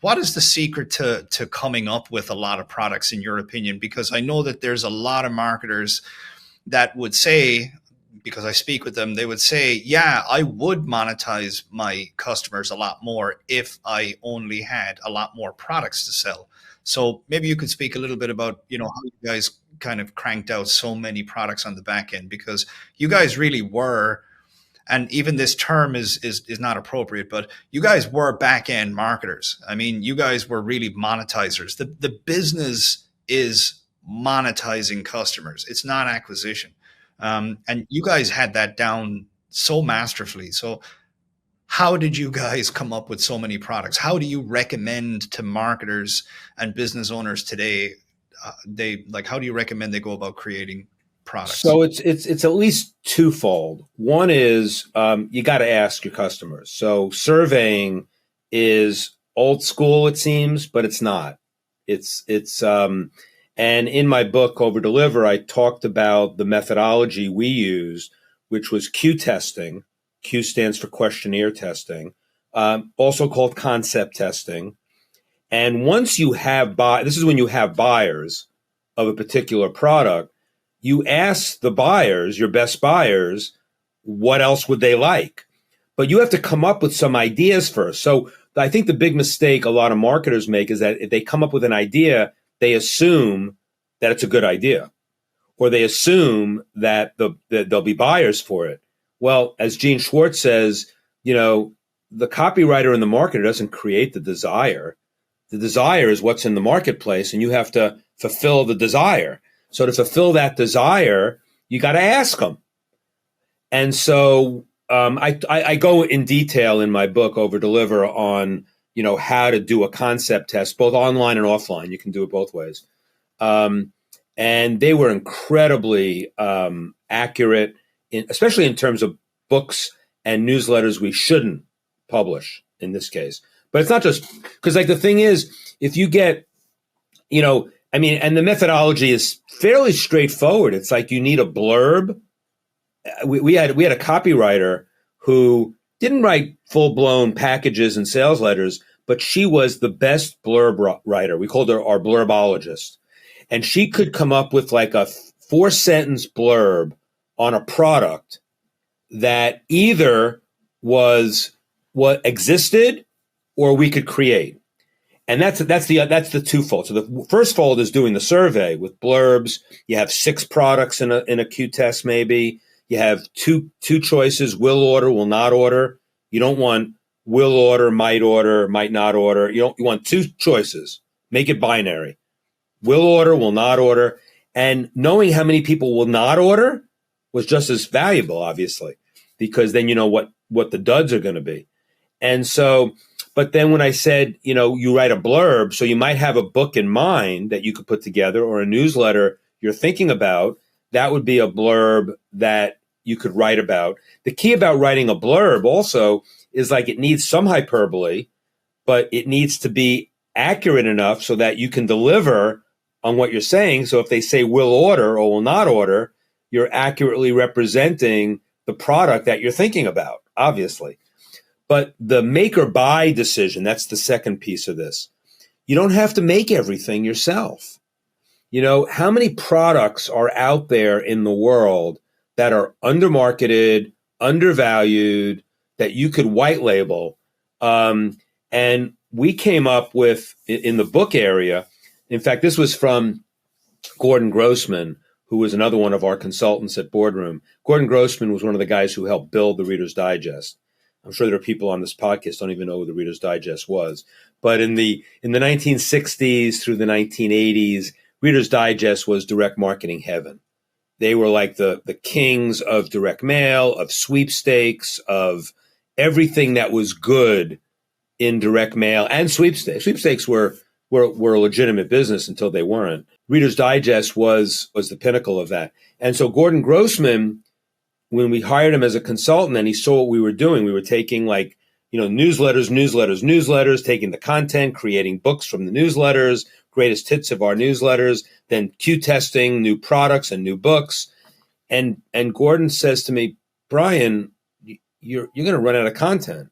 what is the secret to coming up with a lot of products in your opinion? Because I know that there's a lot of marketers that would say, because I speak with them, they would say, yeah, I would monetize my customers a lot more if I only had a lot more products to sell. So maybe you could speak a little bit about, how you guys kind of cranked out so many products on the back end, because you guys really were, and even this term is not appropriate, but you guys were back end marketers. I mean, you guys were really monetizers. The business is monetizing customers. It's not acquisition. And you guys had that down so masterfully. So how did you guys come up with so many products? How do you recommend to marketers and business owners today? How do you recommend they go about creating products? So it's at least twofold. One is you got to ask your customers. So surveying is old school, it seems, but it's not. And in my book Over Deliver, I talked about the methodology we used, which was Q testing. Q stands for questionnaire testing, also called concept testing. And once you have this is when you have buyers of a particular product, you ask the buyers, your best buyers, what else would they like? But you have to come up with some ideas first. So I think the big mistake a lot of marketers make is that if they come up with an idea, they assume that it's a good idea, or they assume that there'll be buyers for it. Well, as Gene Schwartz says, the copywriter and the marketer doesn't create the desire. The desire is what's in the marketplace, and you have to fulfill the desire. So to fulfill that desire, you got to ask them. And so I go in detail in my book Over Deliver on how to do a concept test, both online and offline. You can do it both ways. And they were incredibly accurate, especially in terms of books and newsletters we shouldn't publish in this case. But it's not just because, the thing is, if you get, and the methodology is fairly straightforward. It's like you need a blurb. We had a copywriter who didn't write full-blown packages and sales letters, but she was the best blurb writer. We called her our blurbologist. And she could come up with a 4-sentence blurb on a product that either was what existed or we could create. And that's the twofold. So the first fold is doing the survey with blurbs. You have 6 products in a Q test, maybe. You have two choices: will order, will not order. You don't want will order, might not order. You want 2 choices. Make it binary. Will order, will not order. And knowing how many people will not order was just as valuable, obviously, because then you know what the duds are going to be. And so, but then when I said, you write a blurb, so you might have a book in mind that you could put together or a newsletter you're thinking about, that would be a blurb that you could write about. The key about writing a blurb also is it needs some hyperbole, but it needs to be accurate enough so that you can deliver on what you're saying. So if they say will order or will not order, you're accurately representing the product that you're thinking about, obviously. But the make or buy decision, that's the second piece of this. You don't have to make everything yourself. How many products are out there in the world that are undermarketed, undervalued, that you could white label? And we came up with, in the book area, in fact, this was from Gordon Grossman, who was another one of our consultants at Boardroom. Gordon Grossman was one of the guys who helped build the Reader's Digest. I'm sure there are people on this podcast don't even know who the Reader's Digest was. But in the 1960s through the 1980s, Reader's Digest was direct marketing heaven. They were like the kings of direct mail, of sweepstakes, of everything that was good in direct mail and sweepstakes. Sweepstakes were a legitimate business until they weren't. Reader's Digest was the pinnacle of that. And so Gordon Grossman, when we hired him as a consultant and he saw what we were doing, we were taking newsletters, taking the content, creating books from the newsletters, greatest hits of our newsletters, then Q testing new products and new books. And Gordon says to me, Brian, you're going to run out of content.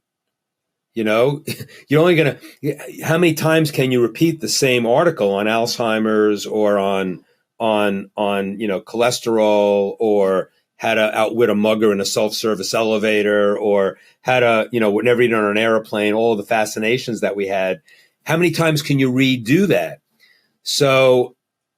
You know, you're only going to, how many times can you repeat the same article on Alzheimer's or on, cholesterol, or how to outwit a mugger in a self-service elevator, or how to, whenever you're on an airplane, all the fascinations that we had. How many times can you redo that? So,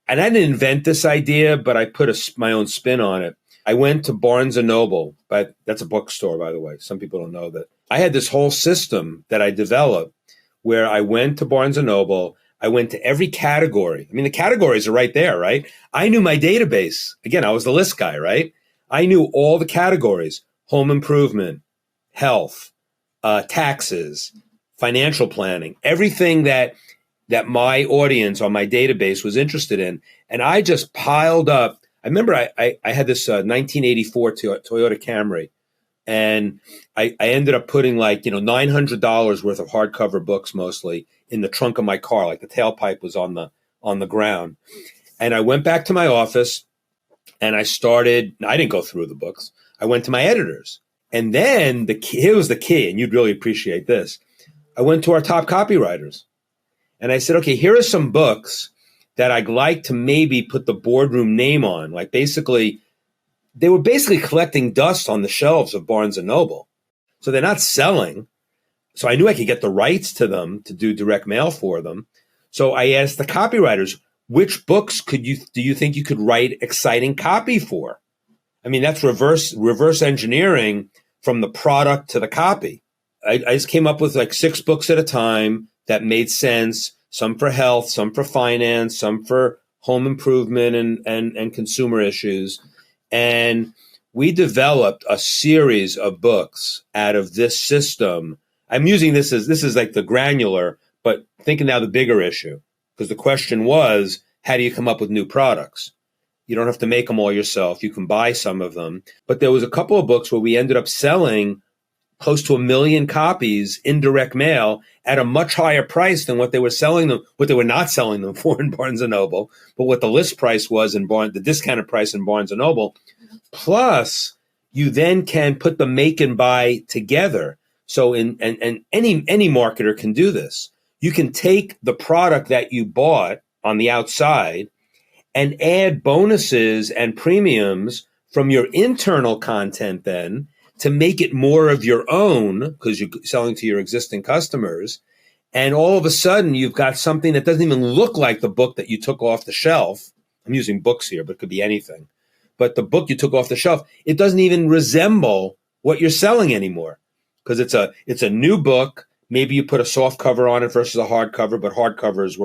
and I didn't invent this idea, but I put my own spin on it. I went to Barnes and Noble, but that's a bookstore, by the way. Some people don't know that. I had this whole system that I developed where I went to Barnes and Noble. I went to every category. I mean, the categories are right there, right? I knew my database. Again, I was the list guy, right? I knew all the categories: home improvement, health, taxes, financial planning, everything that my audience on my database was interested in. And I just piled up. I remember I had this 1984 Toyota Camry, and I ended up putting like, $900 worth of hardcover books, mostly in the trunk of my car. Like the tailpipe was on the ground. And I went back to my office and I didn't go through the books. I went to my editors. And then here was the key, and you'd really appreciate this. I went to our top copywriters and I said, okay, here are some books that I'd like to maybe put the boardroom name on. Like they were basically collecting dust on the shelves of Barnes and Noble. So they're not selling. So I knew I could get the rights to them to do direct mail for them. So I asked the copywriters, which books do you think you could write exciting copy for? I mean, that's reverse engineering from the product to the copy. I just came up with like 6 books at a time that made sense. Some for health, some for finance, some for home improvement and consumer issues. And we developed a series of books out of this system. I'm using this is like the granular, but thinking now the bigger issue, because the question was, how do you come up with new products? You don't have to make them all yourself. You can buy some of them. But there was a couple of books where we ended up selling close to 1 million copies in direct mail at a much higher price than what they were not selling them for in Barnes and Noble, but what the list price was the discounted price in Barnes and Noble. Plus, you then can put the make and buy together. So and any marketer can do this. You can take the product that you bought on the outside and add bonuses and premiums from your internal content then to make it more of your own, because you're selling to your existing customers. And all of a sudden, you've got something that doesn't even look like the book that you took off the shelf. I'm using books here, but it could be anything. But the book you took off the shelf, it doesn't even resemble what you're selling anymore, because it's a new book. Maybe you put a soft cover on it versus a hard cover, but hard covers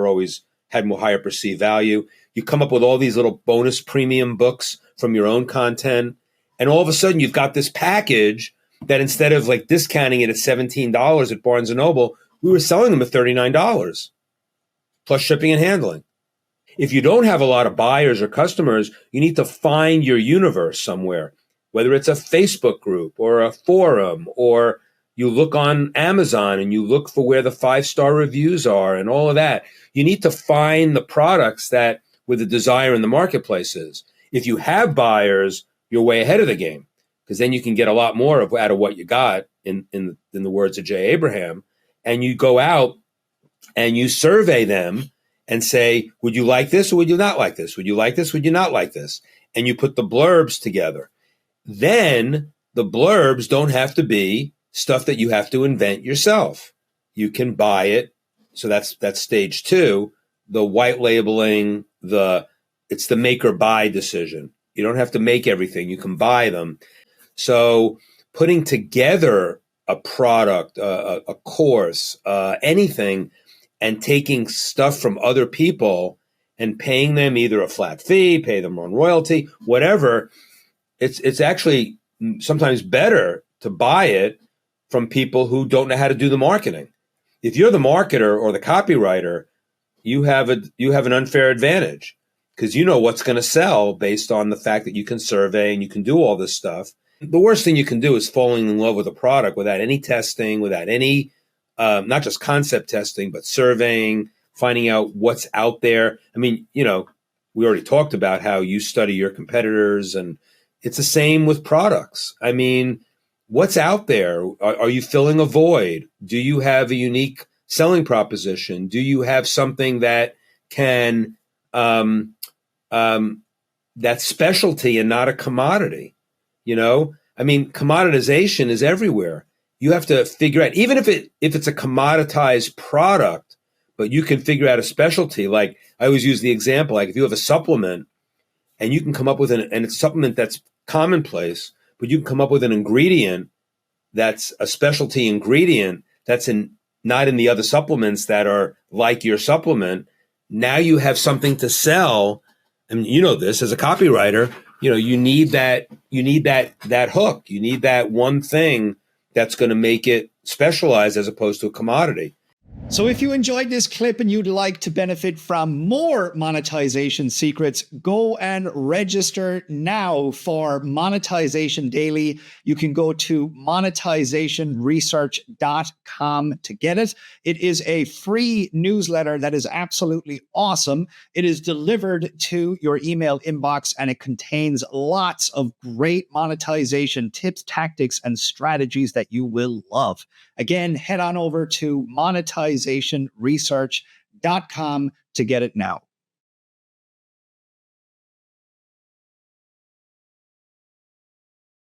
had more higher perceived value. You come up with all these little bonus premium books from your own content. And all of a sudden, you've got this package that instead of like discounting it at $17 at Barnes & Noble, we were selling them at $39, plus shipping and handling. If you don't have a lot of buyers or customers, you need to find your universe somewhere, whether it's a Facebook group or a forum, or you look on Amazon and you look for where the 5-star reviews are and all of that. You need to find the products that where the desire in the marketplace is. If you have buyers, you're way ahead of the game, because then you can get a lot more out of what you got, in the words of Jay Abraham. And you go out and you survey them and say, would you like this or would you not like this? Would you like this? Would you not like this? And you put the blurbs together. Then the blurbs don't have to be stuff that you have to invent yourself. You can buy it. So that's stage 2, the white labeling, it's the make or buy decision. You don't have to make everything. You can buy them. So putting together a product, a course, anything, and taking stuff from other people and paying them either a flat fee, pay them on royalty, whatever, it's actually sometimes better to buy it from people who don't know how to do the marketing. If you're the marketer or the copywriter, you have an unfair advantage, because you know what's going to sell based on the fact that you can survey and you can do all this stuff. The worst thing you can do is falling in love with a product without any testing, without any, not just concept testing, but surveying, finding out what's out there. I mean, we already talked about how you study your competitors, and it's the same with products. I mean, what's out there? Are you filling a void? Do you have a unique selling proposition? Do you have something that can that specialty and not a commodity? You know, I mean, commoditization is everywhere. You have to figure out, even if it's a commoditized product, but you can figure out a specialty. Like I always use the example, like if you have a supplement and you can come up with and it's a supplement that's commonplace, but you can come up with an ingredient that's a specialty ingredient that's not in the other supplements that are like your supplement. Now you have something to sell. And you know this as a copywriter, you know, you need that hook. You need that one thing that's going to make it specialized as opposed to a commodity. So if you enjoyed this clip and you'd like to benefit from more monetization secrets, go and register now for Monetization Daily. You can go to monetizationresearch.com to get it. It is a free newsletter that is absolutely awesome. It is delivered to your email inbox and it contains lots of great monetization tips, tactics, and strategies that you will love. Again, head on over to monetizationresearch.com to get it now.